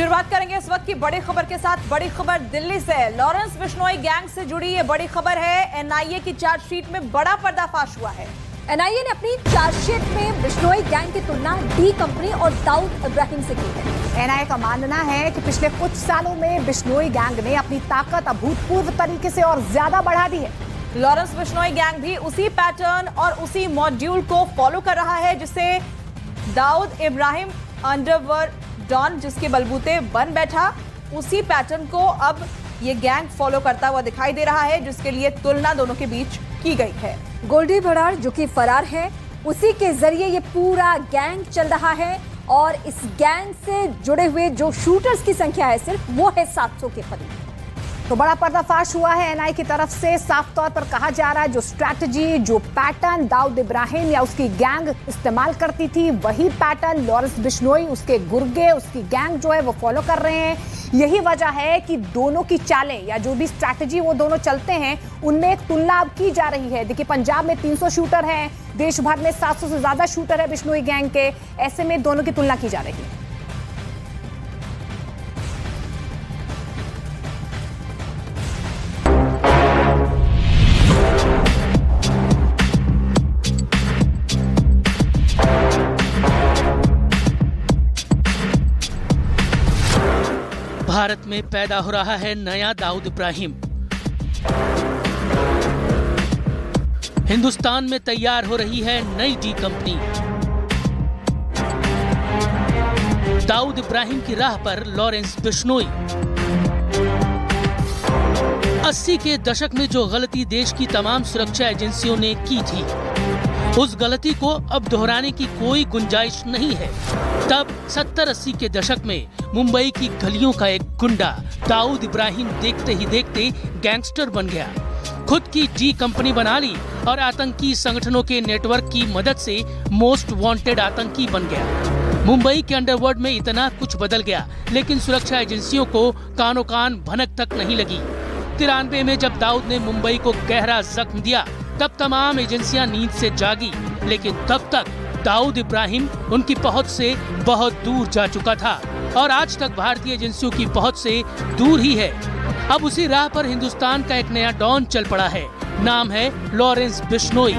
शुरुआत करेंगे इस वक्त की बड़ी खबर के साथ। बड़ी खबर दिल्ली से। लॉरेंस बिश्नोई गैंग से जुड़ी ये बड़ी खबर है। एनआईए की चार्जशीट में बड़ा पर्दाफाश हुआ है। एनआईए ने अपनी चार्जशीट में बिश्नोई गैंग की तुलना डी कंपनी और दाऊद इब्राहिम से की है। एनआईए का मानना है कि पिछले कुछ सालों में बिश्नोई गैंग ने अपनी ताकत अभूतपूर्व तरीके से और ज्यादा बढ़ा दी है। लॉरेंस बिश्नोई गैंग भी उसी पैटर्न और उसी मॉड्यूल को फॉलो कर रहा है जिसे दाऊद इब्राहिम अंडरवर्ल्ड डॉन जिसके बलबूते बन बैठा, उसी पैटर्न को अब ये गैंग फॉलो करता हुआ दिखाई दे रहा है, जिसके लिए तुलना दोनों के बीच की गई है। गोल्डी बरार जो कि फरार है, उसी के जरिए ये पूरा गैंग चल रहा है और इस गैंग से जुड़े हुए जो शूटर्स की संख्या है सिर्फ वो है 700 के करीब। तो बड़ा पर्दाफाश हुआ है एनआईए की तरफ से। साफ तौर पर कहा जा रहा है जो स्ट्रैटेजी, जो पैटर्न दाऊद इब्राहिम या उसकी गैंग इस्तेमाल करती थी, वही पैटर्न लॉरेंस बिश्नोई, उसके गुर्गे, उसकी गैंग जो है वो फॉलो कर रहे हैं। यही वजह है कि दोनों की चालें या जो भी स्ट्रैटेजी वो दोनों चलते हैं उनमें एक तुलना अब की जा रही है। देखिए, पंजाब में 300 शूटर हैं, देश भर में 700 से ज्यादा शूटर है बिश्नोई गैंग के। ऐसे में दोनों की तुलना की जा रही है। भारत में पैदा हो रहा है नया दाऊद इब्राहिम। हिंदुस्तान में तैयार हो रही है नई डी कंपनी। दाऊद इब्राहिम की राह पर लॉरेंस बिश्नोई। 80 के दशक में जो गलती देश की तमाम सुरक्षा एजेंसियों ने की थी, उस गलती को अब दोहराने की कोई गुंजाइश नहीं है। तब 70-80 के दशक में मुंबई की गलियों का एक गुंडा दाऊद इब्राहिम देखते ही देखते गैंगस्टर बन गया। खुद की डी कंपनी बना ली और आतंकी संगठनों के नेटवर्क की मदद से मोस्ट वांटेड आतंकी बन गया। मुंबई के अंडरवर्ल्ड में इतना कुछ बदल गया, लेकिन सुरक्षा एजेंसियों को कानो कान भनक तक नहीं लगी। 93 में जब दाऊद ने मुंबई को गहरा जख्म दिया, तब तमाम एजेंसियां नींद से जागी, लेकिन तब तक दाऊद इब्राहिम उनकी पहुंच से बहुत दूर जा चुका था और आज तक भारतीय एजेंसियों की पहुंच से दूर ही है। अब उसी राह पर हिंदुस्तान का एक नया डॉन चल पड़ा है। नाम है लॉरेंस बिश्नोई।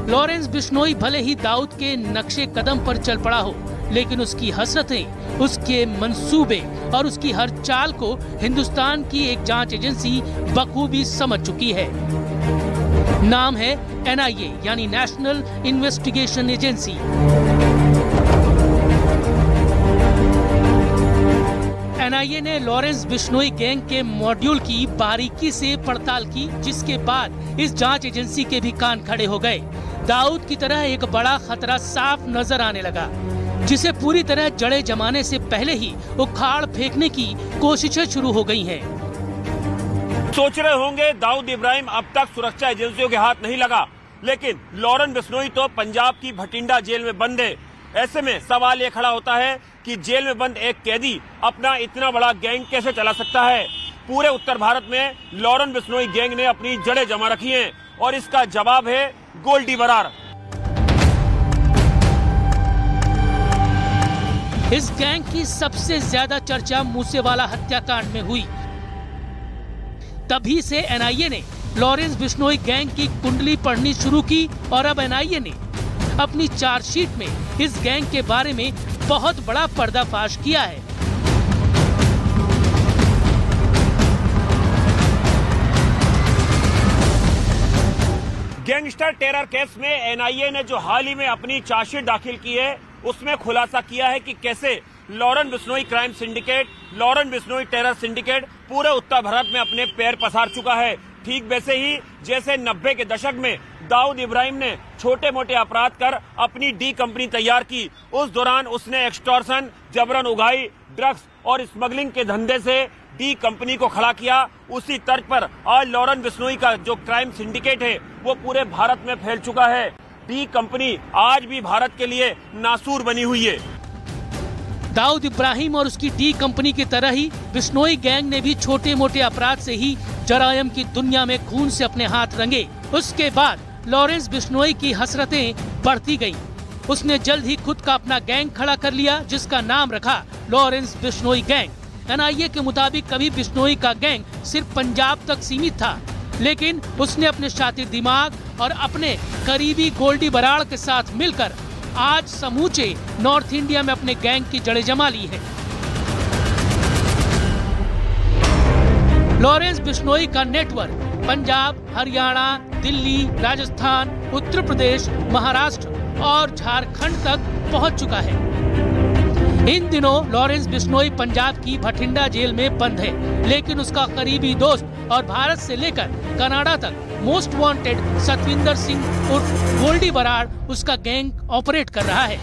लॉरेंस बिश्नोई भले ही दाऊद के नक्शे कदम पर चल पड़ा हो, लेकिन उसकी हसरतें, उसके मंसूबे और उसकी हर चाल को हिंदुस्तान की एक जांच एजेंसी बखूबी समझ चुकी है। नाम है एनआईए यानी नेशनल इन्वेस्टिगेशन एजेंसी। एनआईए ने लॉरेंस बिश्नोई गैंग के मॉड्यूल की बारीकी से पड़ताल की, जिसके बाद इस जांच एजेंसी के भी कान खड़े हो गए। दाऊद की तरह एक बड़ा खतरा साफ नजर आने लगा, जिसे पूरी तरह जड़े जमाने से पहले ही उखाड़ फेंकने की कोशिशें शुरू हो गई हैं। सोच रहे होंगे दाऊद इब्राहिम अब तक सुरक्षा एजेंसियों के हाथ नहीं लगा, लेकिन लॉरेंस बिश्नोई तो पंजाब की भटिंडा जेल में बंद है। ऐसे में सवाल ये खड़ा होता है कि जेल में बंद एक कैदी अपना इतना बड़ा गैंग कैसे चला सकता है। पूरे उत्तर भारत में लॉरेंस बिश्नोई गैंग ने अपनी जड़ें जमा रखी हैं और इसका जवाब है गोल्डी बरार। इस गैंग की सबसे ज्यादा चर्चा मूसेवाला हत्याकांड में हुई। तभी से एनआईए ने लॉरेंस बिश्नोई गैंग की कुंडली पढ़नी शुरू की और अब एनआईए ने अपनी चार्जशीट में इस गैंग के बारे में बहुत बड़ा पर्दाफाश किया है। गैंगस्टर टेरर केस में एनआईए ने जो हाल ही में अपनी चार्जशीट दाखिल की है, उसमें खुलासा किया है कि कैसे Lawrence Bishnoi crime syndicate, Lawrence Bishnoi terror syndicate पूरे उत्तर भारत में अपने पैर पसार चुका है। ठीक वैसे ही जैसे 90 के दशक में दाऊद इब्राहिम ने छोटे मोटे अपराध कर अपनी डी कंपनी तैयार की, उस दौरान उसने एक्सटॉर्शन, जबरन उगाही, ड्रग्स और स्मगलिंग के धंधे से डी कंपनी को खड़ा किया। उसी तर्ज पर आज लॉरेंस बिश्नोई का जो क्राइम सिंडिकेट है वो पूरे भारत में फैल चुका है। डी कंपनी आज भी भारत के लिए नासूर बनी हुई है। दाऊद इब्राहिम और उसकी डी कंपनी की तरह ही बिश्नोई गैंग ने भी छोटे मोटे अपराध से ही जरायम की दुनिया में खून से अपने हाथ रंगे। उसके बाद लॉरेंस बिश्नोई की हसरतें बढ़ती गईं। उसने जल्द ही खुद का अपना गैंग खड़ा कर लिया, जिसका नाम रखा लॉरेंस बिश्नोई गैंग। एनआईए के मुताबिक कभी बिश्नोई का गैंग सिर्फ पंजाब तक सीमित था, लेकिन उसने अपने शातिर दिमाग और अपने करीबी गोल्डी बराड़ के साथ मिलकर आज समूचे नॉर्थ इंडिया में अपने गैंग की जड़ें जमा ली है। लॉरेंस बिश्नोई का नेटवर्क पंजाब, हरियाणा, दिल्ली, राजस्थान, उत्तर प्रदेश, महाराष्ट्र और झारखंड तक पहुंच चुका है। इन दिनों लॉरेंस बिश्नोई पंजाब की भटिंडा जेल में बंद है, लेकिन उसका करीबी दोस्त और भारत से लेकर कनाडा तक मोस्ट वांटेड सतविंदर सिंह उर्फ गोल्डी बराड़ उसका गैंग ऑपरेट कर रहा है।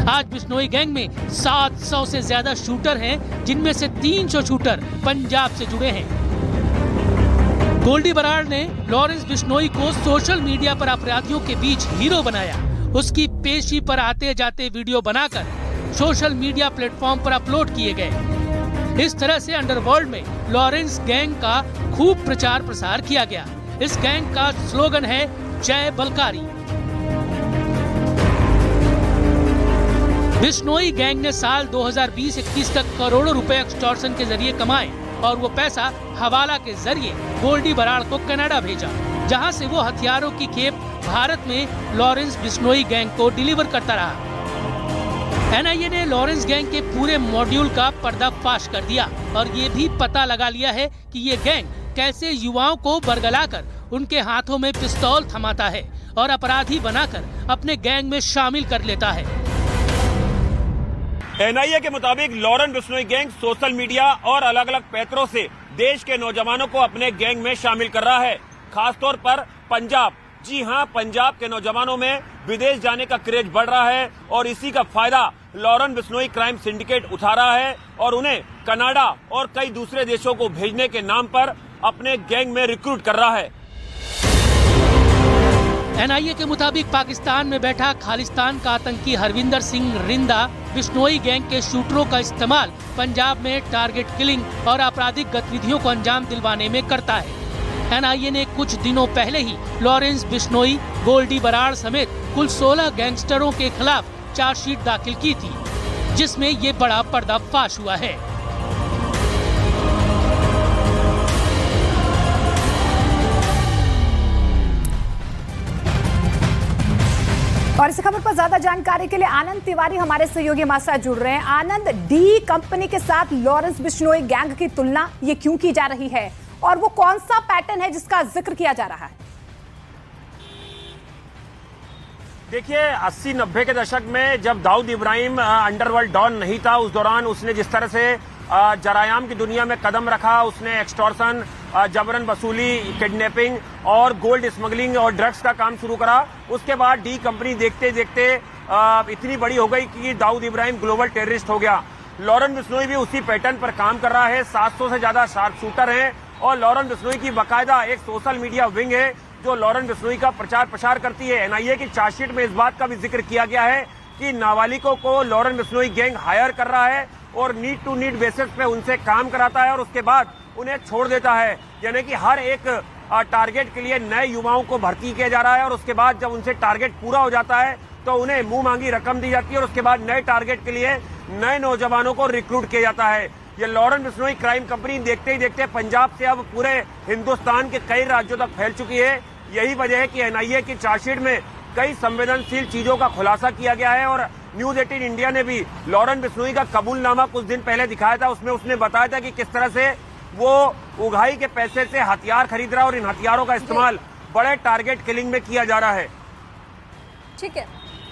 आज बिश्नोई गैंग में 700 से ज्यादा शूटर हैं, जिनमें से 300 शूटर पंजाब से जुड़े हैं। गोल्डी बराड़ ने लॉरेंस बिश्नोई को सोशल मीडिया पर अपराधियों के बीच हीरो बनाया। उसकी पेशी पर आते जाते वीडियो बनाकर सोशल मीडिया प्लेटफॉर्म पर अपलोड किए गए। इस तरह से अंडरवर्ल्ड में लॉरेंस गैंग का खूब प्रचार प्रसार किया गया। इस गैंग का स्लोगन है जय बलकारी। बिश्नोई गैंग ने साल 2020-21 तक करोड़ों रुपए एक्सटॉर्शन के जरिए कमाए और वो पैसा हवाला के जरिए गोल्डी बराड़ को कनाडा भेजा, जहां से वो हथियारों की खेप भारत में लॉरेंस बिश्नोई गैंग को डिलीवर करता रहा। एनआईए ने लॉरेंस गैंग के पूरे मॉड्यूल का पर्दाफाश कर दिया और ये भी पता लगा लिया है कि ये गैंग कैसे युवाओं को बरगलाकर उनके हाथों में पिस्तौल थमाता है और अपराधी बनाकर अपने गैंग में शामिल कर लेता है। एनआईए के मुताबिक Lawrence Bishnoi gang social media और अलग अलग पैतरों से देश के नौजवानों को अपने गैंग में शामिल कर रहा है, खासतौर पर पंजाब। जी हां, पंजाब के नौजवानों में विदेश जाने का क्रेज बढ़ रहा है और इसी का फायदा लॉरेंस बिश्नोई क्राइम सिंडिकेट उठा रहा है और उन्हें कनाडा और कई दूसरे देशों को भेजने के नाम पर अपने गैंग में रिक्रूट कर रहा है। एनआईए के मुताबिक पाकिस्तान में बैठा खालिस्तान का आतंकी हरविंदर सिंह रिंदा बिश्नोई गैंग के शूटरों का इस्तेमाल पंजाब में टारगेट किलिंग और आपराधिक गतिविधियों को अंजाम दिलवाने में करता है। एनआईए ने कुछ दिनों पहले ही लॉरेंस बिश्नोई, गोल्डी बराड़ समेत कुल 16 गैंगस्टरों के खिलाफ चार्जशीट दाखिल की थी, जिसमें ये बड़ा पर्दाफाश हुआ है। और इस खबर पर ज्यादा जानकारी के लिए आनंद तिवारी हमारे सहयोगी हमारे साथ जुड़ रहे हैं। आनंद, डी कंपनी के साथ लॉरेंस बिश्नोई गैंग की तुलना ये क्यों की जा रही है और वो कौन सा पैटर्न है जिसका जिक्र किया जा रहा है? देखिए, 80-90 के दशक में जब दाऊद इब्राहिम अंडरवर्ल्ड डॉन नहीं था, उस दौरान उसने जिस तरह से जरायाम की दुनिया में कदम रखा, उसने एक्सटॉर्शन, जबरन वसूली, किडनैपिंग और गोल्ड स्मगलिंग और ड्रग्स का काम शुरू करा। उसके बाद डी कंपनी देखते देखते इतनी बड़ी हो गई कि दाऊद इब्राहिम ग्लोबल टेररिस्ट हो गया। लॉरेंस बिश्नोई भी उसी पैटर्न पर काम कर रहा है। 700 से ज्यादा शार्प शूटर हैं और लॉरेंस बिश्नोई की बाकायदा एक सोशल मीडिया विंग है जो लॉरेंस बिश्नोई का प्रचार प्रसार करती है। एनआईए की चार्जशीट में इस बात का भी जिक्र किया गया है कि नाबालिगों को लॉरेंस बिश्नोई गैंग हायर कर रहा है और नीड टू नीड बेसिस पे उनसे काम कराता है और उसके बाद उन्हें छोड़ देता है। यानी कि हर एक टारगेट के लिए नए युवाओं को भर्ती किया जा रहा है और उसके बाद जब उनसे टारगेट पूरा हो जाता है तो उन्हें मुंह मांगी रकम दी जाती है और उसके बाद नए टारगेट के लिए नए नौजवानों को रिक्रूट किया जाता है। ये लॉरेंस बिश्नोई क्राइम कंपनी देखते ही देखते पंजाब से अब पूरे हिंदुस्तान के कई राज्यों तक फैल चुकी है। यही वजह है कि एनआईए की चार्जशीट में कई संवेदनशील चीजों का खुलासा किया गया है और न्यूज 18 इंडिया ने भी लॉरेंस बिश्नोई का कबूलनामा कुछ दिन पहले दिखाया था। उसमें उसने बताया था कि किस तरह से वो उगाही के पैसे से हथियार खरीद रहा है और इन हथियारों का इस्तेमाल बड़े टारगेट किलिंग में किया जा रहा है। ठीक है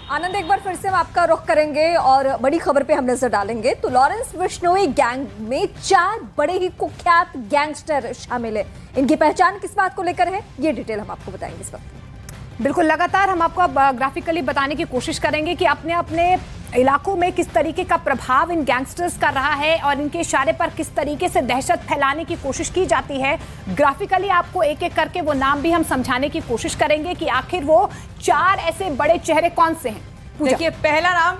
आनंद, एक बार फिर से हम आपका रुख करेंगे और बड़ी खबर पे हम नजर डालेंगे। तो लॉरेंस बिश्नोई गैंग में 4 बड़े ही कुख्यात गैंगस्टर शामिल है। इनकी पहचान किस बात को लेकर है, ये डिटेल हम आपको बताएंगे इस वक्त। बिल्कुल, लगातार हम आपको ग्राफिकली बताने की कोशिश करेंगे कि अपने अपने इलाकों में किस तरीके का प्रभाव इन गैंगस्टर्स कर रहा है और इनके इशारे पर किस तरीके से दहशत फैलाने की कोशिश की जाती है। ग्राफिकली आपको एक एक करके वो नाम भी हम समझाने की कोशिश करेंगे कि आखिर वो 4 ऐसे बड़े चेहरे कौन से हैं। देखिए, पहला नाम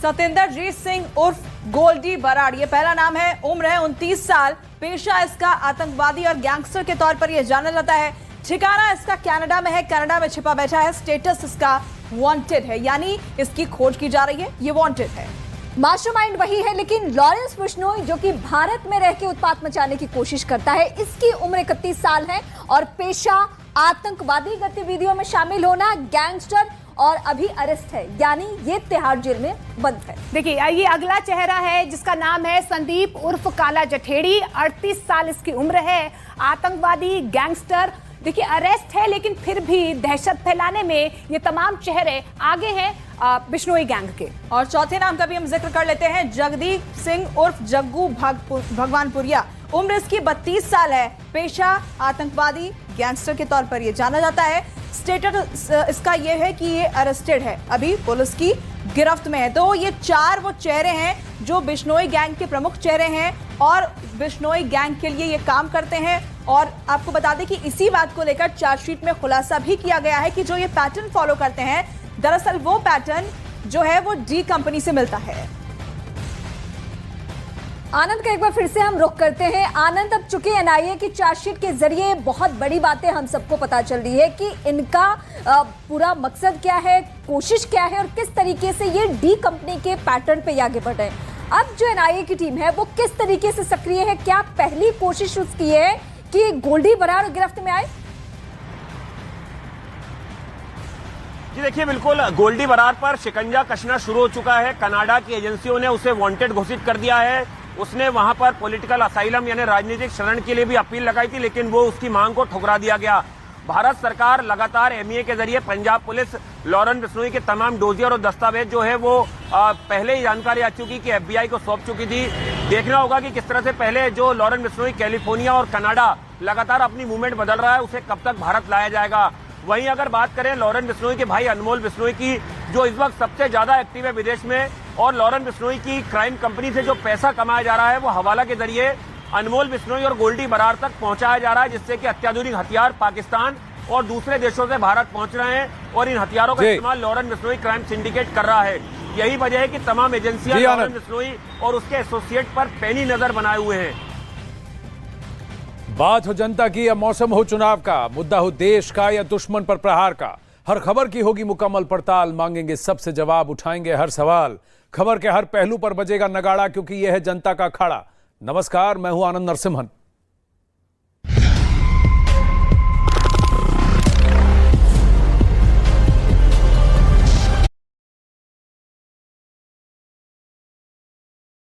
सतेंद्रजीत सिंह उर्फ गोल्डी बराड़, ये पहला नाम है। उम्र है 29 साल। पेशा इसका आतंकवादी और गैंगस्टर के तौर पर यह जाना जाता है। ठिकाना इसका कनाडा में है, कनाडा में छिपा बैठा है, स्टेटस इसका वांटेड है, यानी इसकी खोज की जा रही है, ये वांटेड है। मास्टरमाइंड वही है, लेकिन लॉरेंस बिश्नोई जो कि भारत में रह के उत्पात मचाने की कोशिश करता है, इसकी उम्र 31 साल है और पेशा आतंकवादी गतिविधियों में शामिल होना, गैंगस्टर, और अभी अरेस्ट है, यानी ये तिहाड़ जेल में बंद है। देखिए ये अगला चेहरा है जिसका नाम है संदीप उर्फ काला जठेड़ी। 38 साल इसकी उम्र है, आतंकवादी, गैंगस्टर। देखिए अरेस्ट है, लेकिन फिर भी दहशत फैलाने में ये तमाम चेहरे आगे हैं बिश्नोई गैंग के। और चौथे नाम का भी हम जिक्र कर लेते हैं, जगदीप सिंह उर्फ जग्गू भगवानपुरिया। उम्र इसकी 32 साल है, पेशा आतंकवादी, गैंगस्टर के तौर पर ये जाना जाता है। स्टेटस इसका ये है कि ये अरेस्टेड है, अभी पुलिस की गिरफ्त में है। तो ये चार वो चेहरे हैं जो बिश्नोई गैंग के प्रमुख चेहरे हैं और बिश्नोई गैंग के लिए ये काम करते हैं। और आपको बता दें कि इसी बात को लेकर चार्जशीट में खुलासा भी किया गया है कि जो ये पैटर्न फॉलो करते हैं, दरअसल वो पैटर्न जो है वो डी कंपनी से मिलता है। आनंद का एक बार फिर से हम रुख करते हैं। आनंद, अब चूंकि एनआईए की चार्जशीट के जरिए बहुत बड़ी बातें हम सबको पता चल रही है कि इनका पूरा मकसद क्या है, कोशिश क्या है और किस तरीके से ये डी कंपनी के पैटर्न पे आगे बढ़े। अब जो एनआईए की टीम है वो किस तरीके से सक्रिय है, क्या पहली कोशिश उसकी है कि गोल्डी बरार गिरफ्त में आए? जी देखिए, बिल्कुल गोल्डी बरार पर शिकंजा कसना शुरू हो चुका है। कनाडा की एजेंसियों ने उसे वांटेड घोषित कर दिया है। उसने वहां पर पॉलिटिकल असाइलम यानी राजनीतिक शरण के लिए भी अपील लगाई थी, लेकिन वो उसकी मांग को ठुकरा दिया गया। भारत सरकार लगातार एमईए के जरिए पंजाब पुलिस लॉरेंस बिश्नोई के तमाम डोजियर और दस्तावेज जो है वो पहले ही जानकारी आ चुकी कि एफबीआई को सौंप चुकी थी। देखना होगा कि किस तरह से पहले जो लॉरेंस बिश्नोई कैलिफोर्निया और कनाडा लगातार अपनी मूवमेंट बदल रहा है, उसे कब तक भारत लाया जाएगा। वहीं अगर बात करें लॉरेंस बिश्नोई के भाई अनमोल बिश्नोई की, जो इस वक्त सबसे ज्यादा एक्टिव है विदेश में, और लॉरेंस बिश्नोई की क्राइम कंपनी से जो पैसा कमाया जा रहा है वो हवाला के जरिए अनमोल बिश्नोई और गोल्डी बरार तक पहुंचाया जा रहा है, जिससे कि अत्याधुनिक हथियार पाकिस्तान और दूसरे देशों से भारत पहुंच रहे हैं और इन हथियारों का इस्तेमाल लॉरेंस बिश्नोई क्राइम सिंडिकेट कर रहा है। यही वजह है कि तमाम एजेंसियां लॉरेंस बिश्नोई और उसके एसोसिएट पर पैनी नजर बनाए हुए हैं। बात हो जनता की या मौसम हो चुनाव का, मुद्दा हो देश का या दुश्मन पर प्रहार का, हर खबर की होगी मुकम्मल पड़ताल, मांगेंगे सबसे जवाब, उठाएंगे हर सवाल। खबर के हर पहलू पर बजेगा नगाड़ा, क्योंकि यह है जनता का अखाड़ा। नमस्कार, मैं हूं आनंद नरसिम्हन।